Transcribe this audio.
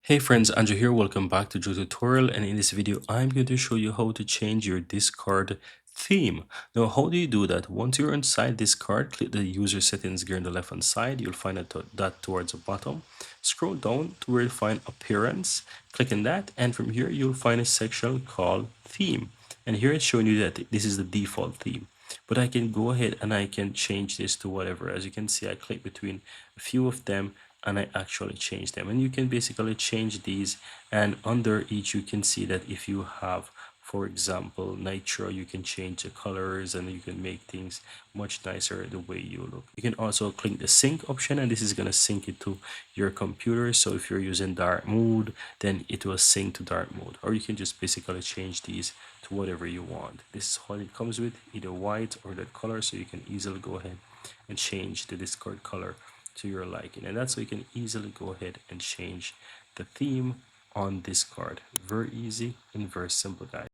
Hey friends, Andrew here. Welcome back to Joe Tutorial, and in this video I'm going to show you how to change your Discord theme. Now, how do you do that? Once you're inside Discord, click the user settings gear on the left hand side. You'll find that towards the bottom. Scroll down to where you find appearance. Click on that, and from here you'll find a section called theme. And here it's showing you that this is the default theme. But I can go ahead and I can change this to whatever. As you can see, I click between a few of them and I actually change them, and you can basically change these, and under each you can see that if you have, for example, nitro, you can change the colors and you can make things much nicer the way you look. You can also click the sync option, and this is going to sync it to your computer. So if you're using dark mode, then it will sync to dark mode, or you can just basically change these to whatever you want. This is what it comes with, either white or that color, so you can easily go ahead and change the Discord color to your liking, and that's how you can easily go ahead and change the theme on Discord. Very easy and very simple, guys.